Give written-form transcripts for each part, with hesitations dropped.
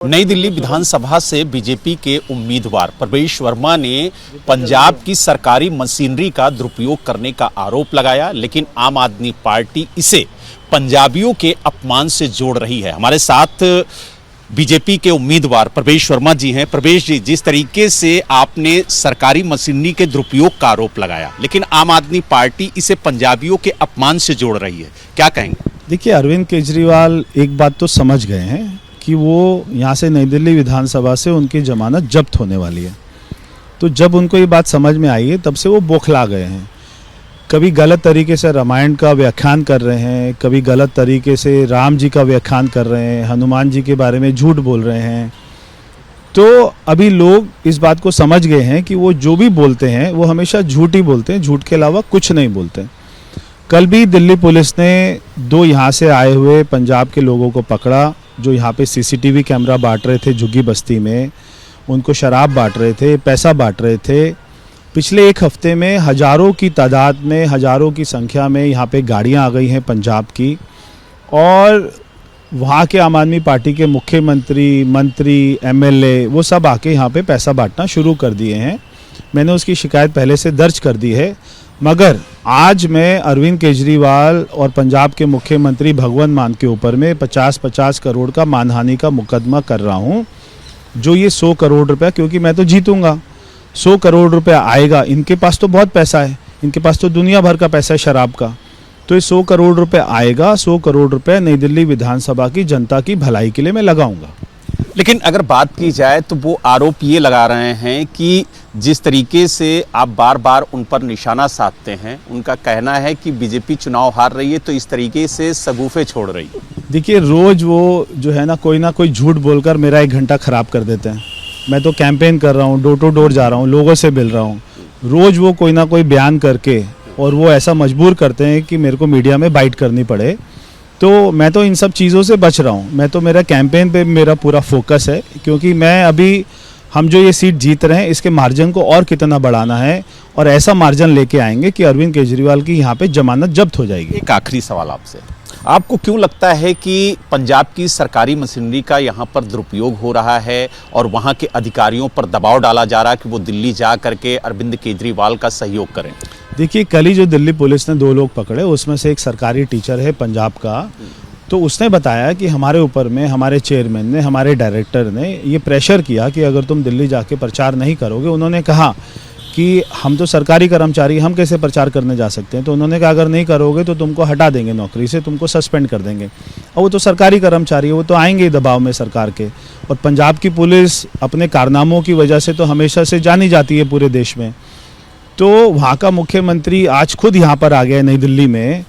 नई दिल्ली विधानसभा से बीजेपी के उम्मीदवार प्रवेश वर्मा ने पंजाब की सरकारी मशीनरी का दुरुपयोग करने का आरोप लगाया, लेकिन आम आदमी पार्टी इसे पंजाबियों के अपमान से जोड़ रही है। हमारे साथ बीजेपी के उम्मीदवार प्रवेश वर्मा जी हैं। प्रवेश जी, जिस तरीके से आपने सरकारी मशीनरी के दुरुपयोग का आरोप लगाया, लेकिन आम आदमी पार्टी इसे पंजाबियों के अपमान से जोड़ रही है, क्या कहेंगे? देखिए, अरविंद केजरीवाल एक बात तो समझ गए हैं कि वो यहाँ से नई दिल्ली विधानसभा से उनकी जमानत जब्त होने वाली है। तो जब उनको ये बात समझ में आई है, तब से वो बौखला गए हैं। कभी गलत तरीके से रामायण का व्याख्यान कर रहे हैं, कभी गलत तरीके से राम जी का व्याख्यान कर रहे हैं, हनुमान जी के बारे में झूठ बोल रहे हैं। तो अभी लोग इस बात को समझ गए हैं कि वो जो भी बोलते हैं वो हमेशा झूठ ही बोलते हैं, झूठ के अलावा कुछ नहीं बोलते। कल भी दिल्ली पुलिस ने 2 यहाँ से आए हुए पंजाब के लोगों को पकड़ा, जो यहाँ पे सीसीटीवी कैमरा बांट रहे थे झुग्गी बस्ती में, उनको शराब बांट रहे थे, पैसा बांट रहे थे। पिछले 1 हफ्ते में हज़ारों की तादाद में, हज़ारों की संख्या में यहाँ पे गाड़ियाँ आ गई हैं पंजाब की, और वहाँ के आम आदमी पार्टी के मुख्यमंत्री, मंत्री, एमएलए वो सब आके यहाँ पे पैसा बांटना शुरू कर दिए हैं। मैंने उसकी शिकायत पहले से दर्ज कर दी है, मगर आज मैं अरविंद केजरीवाल और पंजाब के मुख्यमंत्री भगवंत मान के ऊपर में 50-50 करोड़ का मानहानि का मुकदमा कर रहा हूँ। जो ये 100 करोड़ रुपया, क्योंकि मैं तो जीतूंगा, 100 करोड़ रुपया आएगा। इनके पास तो बहुत पैसा है, इनके पास तो दुनिया भर का पैसा है शराब का। तो ये 100 करोड़ रुपये आएगा, 100 करोड़ रुपये नई दिल्ली विधानसभा की जनता की भलाई के लिए मैं लगाऊंगा। लेकिन अगर बात की जाए तो वो आरोप ये लगा रहे हैं कि जिस तरीके से आप बार बार उन पर निशाना साधते हैं, उनका कहना है कि बीजेपी चुनाव हार रही है तो इस तरीके से सगुफे छोड़ रही है। देखिए, रोज़ वो जो है ना कोई झूठ बोलकर मेरा 1 घंटा ख़राब कर देते हैं। मैं तो कैंपेन कर रहा हूँ, डोर टू डोर जा रहा हूँ, लोगों से मिल रहा हूँ। रोज़ वो कोई बयान करके और वो ऐसा मजबूर करते हैं कि मेरे को मीडिया में बाइट करनी पड़े। तो मैं तो इन सब चीज़ों से बच रहा हूँ। मैं तो मेरा कैंपेन पे मेरा पूरा फोकस है, क्योंकि मैं अभी हम जो ये सीट जीत रहे हैं इसके मार्जिन को और कितना बढ़ाना है, और ऐसा मार्जिन लेके आएंगे कि अरविंद केजरीवाल की यहाँ पे जमानत जब्त हो जाएगी। एक आखिरी सवाल आपसे, आपको क्यों लगता है कि पंजाब की सरकारी मशीनरी का यहाँ पर दुरुपयोग हो रहा है और वहाँ के अधिकारियों पर दबाव डाला जा रहा है कि वो दिल्ली जा करके अरविंद केजरीवाल का सहयोग करें? देखिए, कल ही जो दिल्ली पुलिस ने 2 लोग पकड़े, उसमें से एक सरकारी टीचर है पंजाब का। तो उसने बताया कि हमारे ऊपर में हमारे चेयरमैन ने, हमारे डायरेक्टर ने ये प्रेशर किया कि अगर तुम दिल्ली जाके प्रचार नहीं करोगे। उन्होंने कहा कि हम तो सरकारी कर्मचारी, हम कैसे प्रचार करने जा सकते हैं। तो उन्होंने कहा अगर नहीं करोगे तो तुमको हटा देंगे नौकरी से, तुमको सस्पेंड कर देंगे। और वो तो सरकारी कर्मचारी है, वो तो आएंगे ही दबाव में सरकार के। और पंजाब की पुलिस अपने कारनामों की वजह से तो हमेशा से जानी जाती है पूरे देश में। तो वहाँ का मुख्यमंत्री आज खुद यहाँ पर आ गया नई दिल्ली में,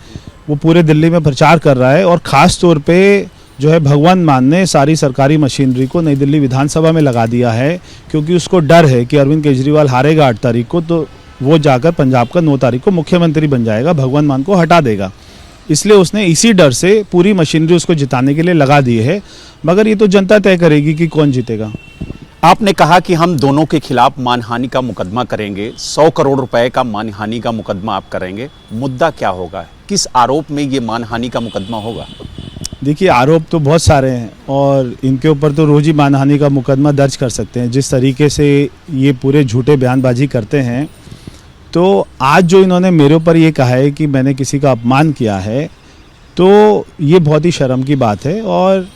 वो पूरे दिल्ली में प्रचार कर रहा है। और ख़ास तौर पे जो है भगवंत मान ने सारी सरकारी मशीनरी को नई दिल्ली विधानसभा में लगा दिया है, क्योंकि उसको डर है कि अरविंद केजरीवाल हारेगा 8 तारीख को, तो वो जाकर पंजाब का 9 तारीख को मुख्यमंत्री बन जाएगा, भगवंत मान को हटा देगा। इसलिए उसने इसी डर से पूरी मशीनरी उसको जिताने के लिए लगा दी है। मगर ये तो जनता तय करेगी कि कौन जीतेगा। आपने कहा कि हम दोनों के खिलाफ मानहानि का मुकदमा करेंगे, 100 करोड़ रुपए का मानहानि का मुकदमा आप करेंगे। मुद्दा क्या होगा, किस आरोप में ये मानहानि का मुकदमा होगा? देखिए, आरोप तो बहुत सारे हैं और इनके ऊपर तो रोज ही मानहानि का मुकदमा दर्ज कर सकते हैं, जिस तरीके से ये पूरे झूठे बयानबाजी करते हैं। तो आज जो इन्होंने मेरे ऊपर ये कहा है कि मैंने किसी का अपमान किया है, तो ये बहुत ही शर्म की बात है, और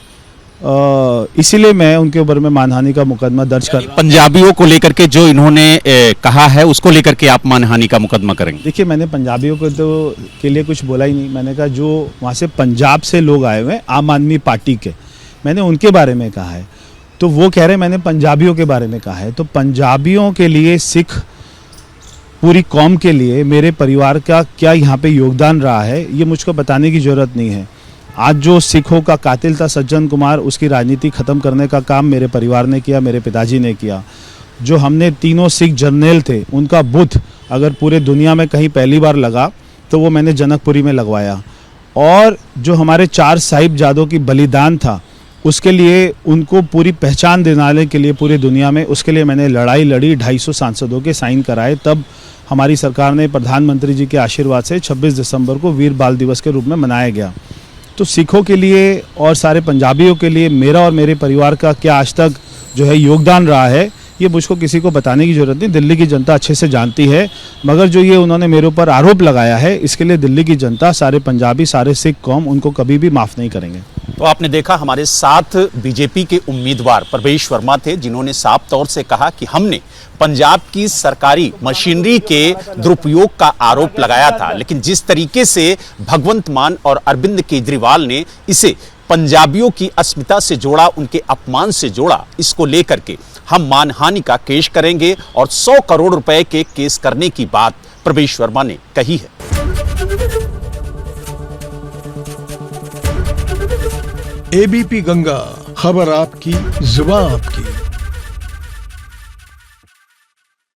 इसीलिए मैं उनके ऊपर में मानहानि का मुकदमा दर्ज कर। पंजाबियों को लेकर के जो इन्होंने कहा है उसको लेकर के आप मानहानि का मुकदमा करेंगे? देखिए, मैंने पंजाबियों को तो के लिए कुछ बोला ही नहीं। मैंने कहा जो वहाँ से पंजाब से लोग आए हुए हैं आम आदमी पार्टी के, मैंने उनके बारे में कहा है। तो वो कह रहे हैं मैंने पंजाबियों के बारे में कहा है। तो पंजाबियों के लिए, सिख पूरी कौम के लिए मेरे परिवार का क्या यहाँ पे योगदान रहा है, ये मुझको बताने की ज़रूरत नहीं है। आज जो सिखों का कातिल था सज्जन कुमार, उसकी राजनीति ख़त्म करने का काम मेरे परिवार ने किया, मेरे पिताजी ने किया। जो हमने 3 सिख जर्नल थे, उनका बुत अगर पूरे दुनिया में कहीं पहली बार लगा तो वो मैंने जनकपुरी में लगवाया। और जो हमारे 4 साहिबजादों की बलिदान था, उसके लिए उनको पूरी पहचान दिलाने के लिए पूरी दुनिया में, उसके लिए मैंने लड़ाई लड़ी। 250 सांसदों के साइन कराए, तब हमारी सरकार ने प्रधानमंत्री जी के आशीर्वाद से 26 दिसंबर को वीर बाल दिवस के रूप में मनाया गया। तो सिखों के लिए और सारे पंजाबियों के लिए मेरा और मेरे परिवार का क्या आज तक जो है योगदान रहा है, ये मुझको किसी को बताने की ज़रूरत नहीं। दिल्ली की जनता अच्छे से जानती है। मगर जो ये उन्होंने मेरे ऊपर आरोप लगाया है, इसके लिए दिल्ली की जनता, सारे पंजाबी, सारे सिख कौम उनको कभी भी माफ़ नहीं करेंगे। तो आपने देखा हमारे साथ बीजेपी के उम्मीदवार प्रवेश वर्मा थे, जिन्होंने साफ तौर से कहा कि हमने पंजाब की सरकारी मशीनरी के दुरुपयोग का आरोप लगाया था, लेकिन जिस तरीके से भगवंत मान और अरविंद केजरीवाल ने इसे पंजाबियों की अस्मिता से जोड़ा, उनके अपमान से जोड़ा, इसको लेकर के हम मानहानि का केस करेंगे और 100 करोड़ रुपए के केस करने की बात प्रवेश वर्मा ने कही है। एबीपी गंगा, खबर आपकी, जुबान आपकी।